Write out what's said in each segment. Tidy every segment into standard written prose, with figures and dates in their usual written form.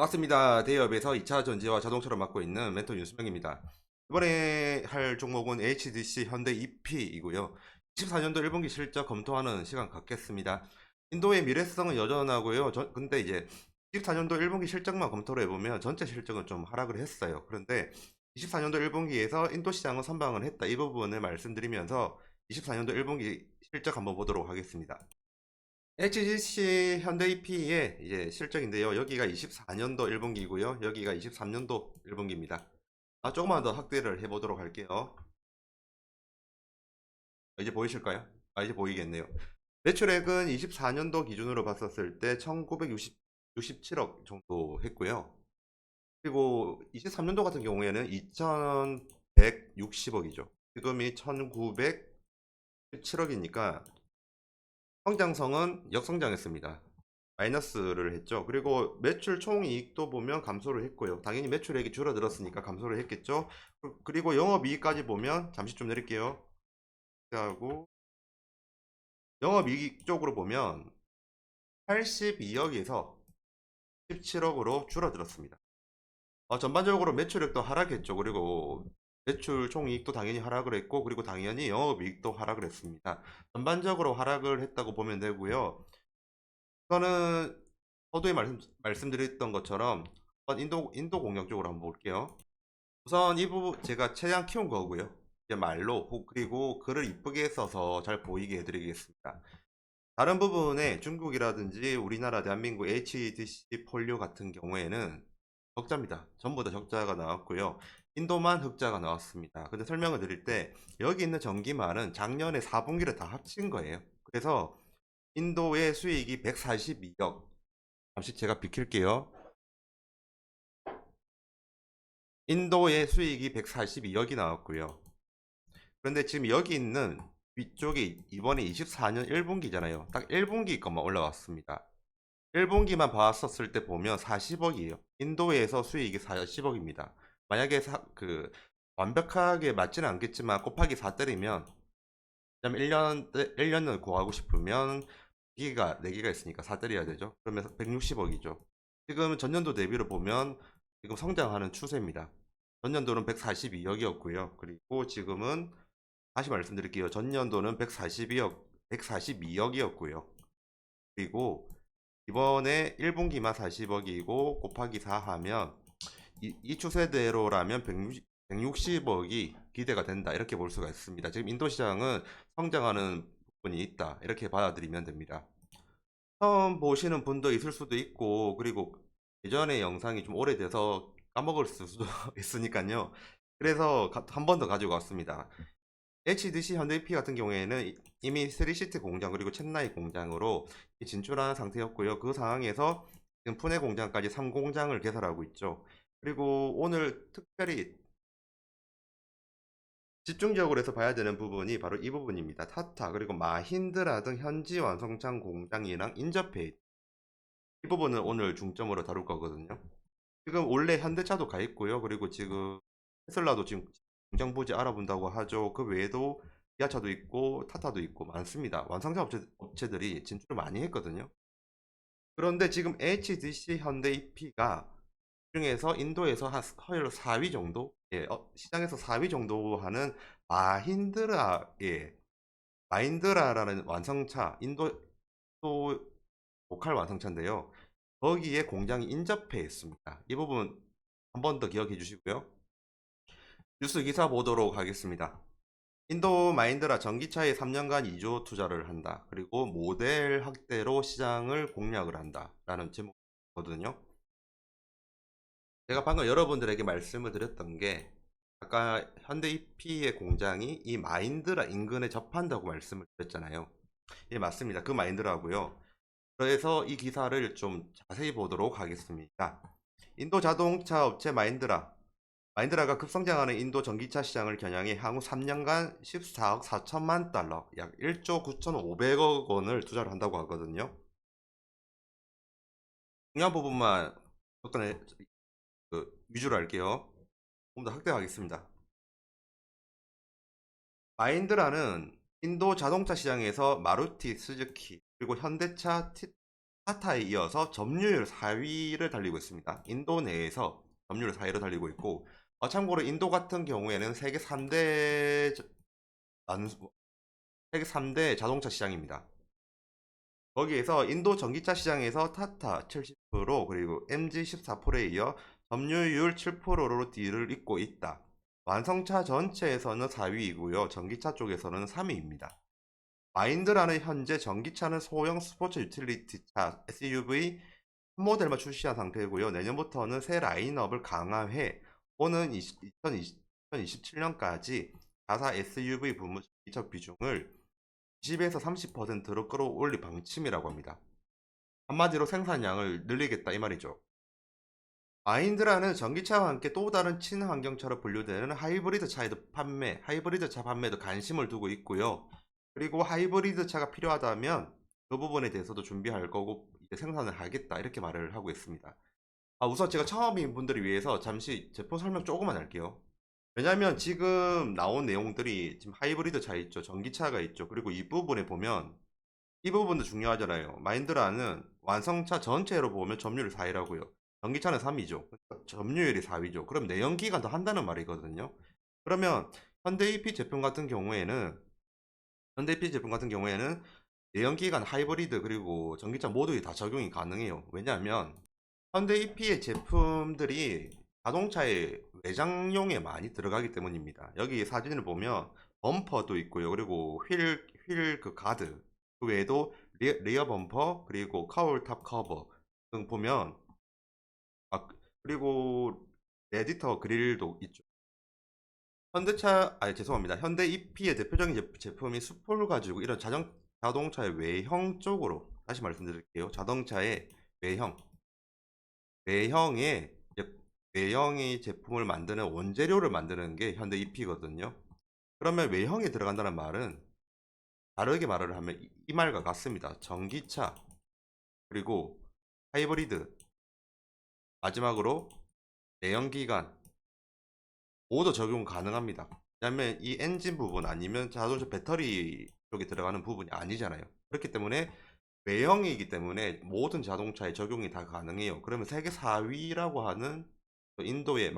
반갑습니다. 대기업에서 2차 전지와 자동차를 맡고 있는 멘토 윤수명입니다. 이번에 할 종목은 HDC 현대 EP이고요. 24년도 1분기 실적 검토하는 시간 갖겠습니다. 인도의 미래성은 여전하고요. 근데 이제 24년도 1분기 실적만 검토를 해보면 전체 실적은 좀 하락을 했어요. 그런데 24년도 1분기에서 인도 시장은 선방을 했다. 이 부분을 말씀드리면서 24년도 1분기 실적 한번 보도록 하겠습니다. HGC 현대 EP의 이제 실적인데요. 여기가 24년도 1분기고요. 여기가 23년도 1분기입니다. 조금만 더 확대를 해보도록 할게요. 이제 보이실까요? 이제 보이겠네요. 매출액은 24년도 기준으로 봤었을 때 1967억 정도 했고요. 그리고 23년도 같은 경우에는 2160억이죠. 지금이 1907억이니까 성장성은 역성장했습니다. 마이너스를 했죠. 그리고 매출 총이익도 보면 감소를 했고요. 당연히 매출액이 줄어들었으니까 감소를 했겠죠. 그리고 영업이익까지 보면 잠시 좀 내릴게요. 하고 영업이익 쪽으로 보면 82억에서 17억으로 줄어들었습니다. 전반적으로 매출액도 하락했죠. 그리고 매출 총이익도 당연히 하락을 했고, 그리고 당연히 영업이익도 하락을 했습니다. 전반적으로 하락을 했다고 보면 되고요. 저는 서두에 말씀드렸던 것처럼 한번 인도 공격 쪽으로 한번 볼게요. 우선 이 부분 제가 최대한 키운 거고요. 이제 말로 그리고 글을 이쁘게 써서 잘 보이게 해드리겠습니다. 다른 부분에 중국이라든지 우리나라 대한민국 HDC 폴리오 같은 경우에는 적자입니다. 전부 다 적자가 나왔고요. 인도만 흑자가 나왔습니다. 근데 설명을 드릴 때 여기 있는 전기말은 작년에 4분기를 다 합친 거예요. 그래서 인도의 수익이 142억. 잠시 제가 비킬게요. 인도의 수익이 142억이 나왔고요. 그런데 지금 여기 있는 위쪽에 이번에 24년 1분기잖아요. 딱 1분기 것만 올라왔습니다. 1분기만 봤었을 때 보면 40억이에요. 인도에서 수익이 40억입니다. 만약에 완벽하게 맞지는 않겠지만 곱하기 4 때리면 1년을 구하고 싶으면 4기가 있으니까 4 때려야 되죠. 그러면 160억이죠. 지금 전년도 대비로 보면 지금 성장하는 추세입니다. 전년도는 142억이었고요. 그리고 지금은 다시 말씀드릴게요. 전년도는 142억이었고요. 그리고 이번에 1분기만 40억이고 곱하기 4 하면 이 추세대로라면 160억이 기대가 된다. 이렇게 볼 수가 있습니다. 지금 인도 시장은 성장하는 부분이 있다. 이렇게 받아들이면 됩니다. 처음 보시는 분도 있을 수도 있고, 그리고 예전의 영상이 좀 오래돼서 까먹을 수도 있으니까요. 그래서 한 번 더 가지고 왔습니다. HDC 현대P 같은 경우에는 이미 3시티 공장 그리고 첸나이 공장으로 진출한 상태였고요. 그 상황에서 지금 푸네 공장까지 3공장을 개설하고 있죠. 그리고 오늘 특별히 집중적으로 해서 봐야 되는 부분이 바로 이 부분입니다. 타타 그리고 마힌드라 등 현지 완성창 공장이랑 인접해 이 부분을 오늘 중점으로 다룰 거거든요. 지금 원래 현대차도 가 있고요. 그리고 지금 테슬라도 지금 공장 부지 알아본다고 하죠. 그 외에도 기아차도 있고 타타도 있고 많습니다. 완성차 업체들이 진출을 많이 했거든요. 그런데 지금 HDC 현대 EP가 중에서 인도에서 한 서열 4위 정도, 시장에서 4위 정도 하는 마힌드라라는 완성차, 인도 또 로컬 완성차인데요. 거기에 공장이 인접해 있습니다. 이 부분 한 번 더 기억해 주시고요. 뉴스 기사 보도록 하겠습니다. 인도 마힌드라 전기차에 3년간 2조 투자를 한다. 그리고 모델 확대로 시장을 공략을 한다. 라는 제목이거든요. 제가 방금 여러분들에게 말씀을 드렸던 게 아까 현대 EP의 공장이 이 마힌드라 인근에 접한다고 말씀을 드렸잖아요. 예, 맞습니다. 그 마힌드라고요. 그래서 이 기사를 좀 자세히 보도록 하겠습니다. 인도 자동차 업체 마힌드라가 급성장하는 인도 전기차 시장을 겨냥해 향후 3년간 14억 4천만 달러, 약 1조 9,500억 원을 투자를 한다고 하거든요. 중요한 부분만 조금 위주로 할게요. 조금 더 확대하겠습니다. 마힌드라는 인도 자동차 시장에서 마루티, 스즈키, 그리고 현대차, 타타에 이어서 점유율 4위를 달리고 있습니다. 인도 내에서 점유율 4위를 달리고 있고, 참고로 인도 같은 경우에는 세계 3대 자동차 시장입니다. 거기에서 인도 전기차 시장에서 타타 70%, 그리고 MG 14%에 이어 점유율 7%로 뒤를 잇고 있다. 완성차 전체에서는 4위이고요. 전기차 쪽에서는 3위입니다. 마인드라는 현재 전기차는 소형 스포츠 유틸리티차 SUV 한 모델만 출시한 상태고요. 내년부터는 새 라인업을 강화해 오는 2027년까지 자사 SUV 부문 전기차 비중을 20에서 30%로 끌어올릴 방침이라고 합니다. 한마디로 생산량을 늘리겠다 이 말이죠. 마인드라는 전기차와 함께 또 다른 친환경차로 분류되는 하이브리드 차 판매도 관심을 두고 있고요. 그리고 하이브리드 차가 필요하다면 그 부분에 대해서도 준비할 거고 이제 생산을 하겠다 이렇게 말을 하고 있습니다. 우선 제가 처음인 분들을 위해서 잠시 제품 설명 조금만 할게요. 왜냐하면 지금 나온 내용들이 지금 하이브리드 차 있죠, 전기차가 있죠. 그리고 이 부분에 보면 이 부분도 중요하잖아요. 마인드라는 완성차 전체로 보면 점유율 4위라고요. 전기차는 3위죠. 점유율이 4위죠. 그럼 내연기관 더 한다는 말이거든요. 그러면 현대 EP 제품 같은 경우에는 내연기관, 하이브리드 그리고 전기차 모두 다 적용이 가능해요. 왜냐하면 현대 EP의 제품들이 자동차의 외장용에 많이 들어가기 때문입니다. 여기 사진을 보면 범퍼도 있고요. 그리고 휠 그 가드, 그 외에도 리어 범퍼, 그리고 카울탑 커버 등 보면, 그리고 레디터 그릴도 있죠. 죄송합니다. 현대 EP의 대표적인 제품이 수포를 가지고 이런 자동차의 외형 쪽으로 다시 말씀드릴게요. 자동차의 외형, 외형의 외형의 제품을 만드는 원재료를 만드는 게 현대 EP거든요. 그러면 외형에 들어간다는 말은 다르게 말을 하면 이 말과 같습니다. 전기차, 그리고 하이브리드, 마지막으로 내연기관 모두 적용 가능합니다. 왜냐하면 이 엔진 부분 아니면 자동차 배터리 쪽에 들어가는 부분이 아니잖아요. 그렇기 때문에 외형이기 때문에 모든 자동차에 적용이 다 가능해요. 그러면 세계 4위라고 하는 인도의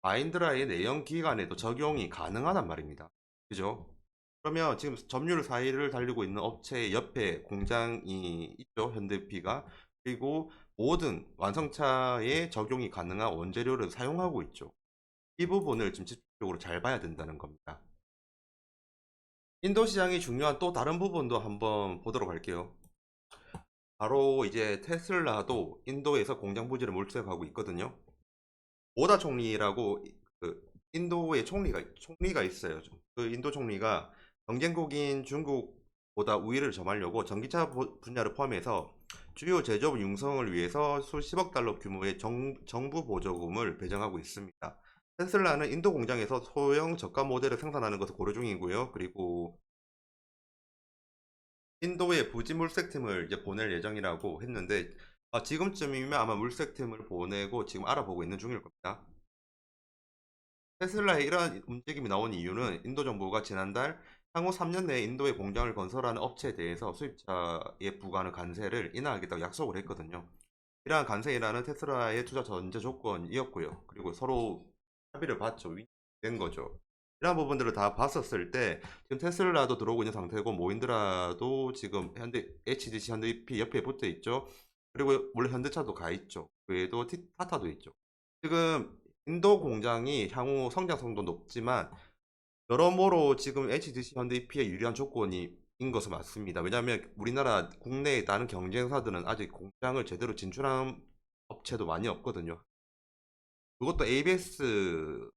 마인드라의 내연기관에도 적용이 가능하단 말입니다. 그죠? 그러면 지금 점유율 4위를 달리고 있는 업체의 옆에 공장이 있죠, 현대피가. 그리고 모든 완성차에 적용이 가능한 원재료를 사용하고 있죠. 이 부분을 좀 집중적으로 잘 봐야 된다는 겁니다. 인도 시장이 중요한 또 다른 부분도 한번 보도록 할게요. 바로 이제 테슬라도 인도에서 공장 부지를 몰수하고 있거든요. 모다 총리라고 그 인도의 총리가 있어요. 그 인도 총리가 경쟁국인 중국보다 우위를 점하려고 전기차 분야를 포함해서 주요 제조업 융성을 위해서 수십억 달러 규모의 정부 보조금을 배정하고 있습니다. 테슬라는 인도 공장에서 소형 저가 모델을 생산하는 것을 고려 중이고요. 그리고 인도에 부지 물색팀을 이제 보낼 예정이라고 했는데, 지금쯤이면 아마 물색팀을 보내고 지금 알아보고 있는 중일 겁니다. 테슬라의 이러한 움직임이 나온 이유는 인도 정부가 지난달 향후 3년 내에 인도에 공장을 건설하는 업체에 대해서 수입차에 부과하는 관세를 인하하겠다고 약속을 했거든요. 이러한 관세인하는 테슬라의 투자 전제 조건이었고요. 그리고 서로 합의를 봤죠. 된 거죠. 이러한 부분들을 다 봤었을 때 지금 테슬라도 들어오고 있는 상태고 모인드라도 지금 현대 HDC 현대 EP 옆에 붙어 있죠. 그리고 물론 현대차도 가 있죠. 그 외에도 타타도 있죠. 지금 인도 공장이 향후 성장성도 높지만 여러모로 지금 HDC 현대 EP에 유리한 조건이 인 것은 맞습니다. 왜냐하면 우리나라 국내에 다른 경쟁사들은 아직 공장을 제대로 진출한 업체도 많이 없거든요. 그것도 ABS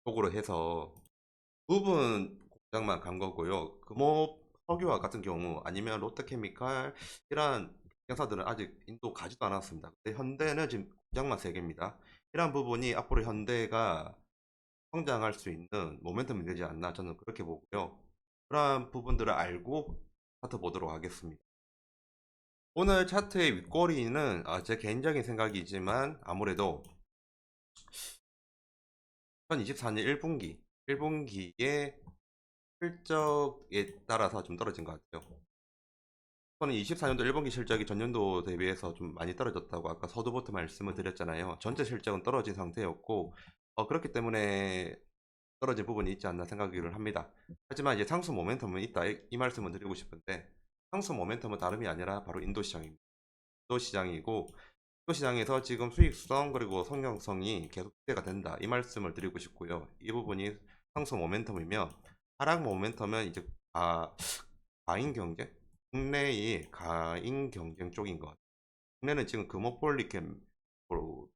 쪽으로 해서 부분 공장만 간 거고요. 금호 석유화 같은 경우 아니면 롯데케미칼 이러한 경사들은 아직 인도 가지도 않았습니다. 근데 현대는 지금 공장만 3개입니다. 이러한 부분이 앞으로 현대가 성장할 수 있는 모멘텀이 되지 않나 저는 그렇게 보고요. 그러한 부분들을 알고 차트 보도록 하겠습니다. 오늘 차트의 윗꼬리는 제 개인적인 생각이지만 아무래도 2024년 1분기의 실적에 따라서 좀 떨어진 것 같아요. 저는 24년도 1분기 실적이 전년도 대비해서 좀 많이 떨어졌다고 아까 서두부터 말씀을 드렸잖아요. 전체 실적은 떨어진 상태였고, 그렇기 때문에 떨어진 부분이 있지 않나 생각을 합니다. 하지만 이제 상승 모멘텀은 있다, 이 말씀을 드리고 싶은데, 상승 모멘텀은 다름이 아니라 바로 인도 시장입니다. 인도 시장이고, 인도 시장에서 지금 수익성 그리고 성장성이 계속 기대가 된다, 이 말씀을 드리고 싶고요. 이 부분이 상승 모멘텀이며, 하락 모멘텀은 이제 과잉 경쟁, 국내의 과잉 경쟁 쪽인 것 같아요. 국내는 지금 금호폴리캠으로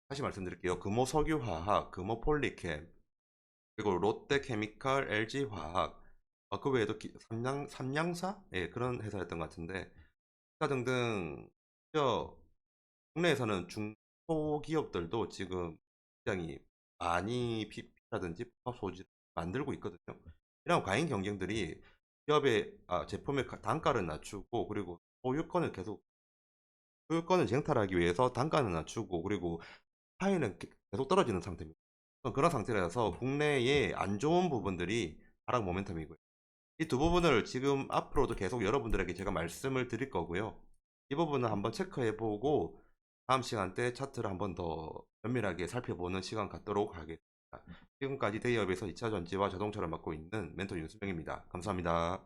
다시 말씀드릴게요. 금호석유화학, 금호폴리캠, 그리고 롯데케미칼, LG화학, 그 외에도 삼양사? 예, 그런 회사였던 것 같은데, 기타 등등, 저 국내에서는 중소기업들도 지금 굉장히 많이 PP라든지 복합 소지를 만들고 있거든요. 이런 과잉 경쟁들이 기업의 제품의 단가를 낮추고, 그리고 소유권을 쟁탈하기 위해서 단가는 낮추고, 그리고 파이는 계속 떨어지는 상태입니다. 그런 상태라서 국내의 안 좋은 부분들이 하락 모멘텀이고요. 이 두 부분을 지금 앞으로도 계속 여러분들에게 제가 말씀을 드릴 거고요. 이 부분은 한번 체크해보고 다음 시간 때 차트를 한번 더 면밀하게 살펴보는 시간 갖도록 하겠습니다. 지금까지 대기업에서 2차 전지와 자동차를 맡고 있는 멘토 윤수명입니다. 감사합니다.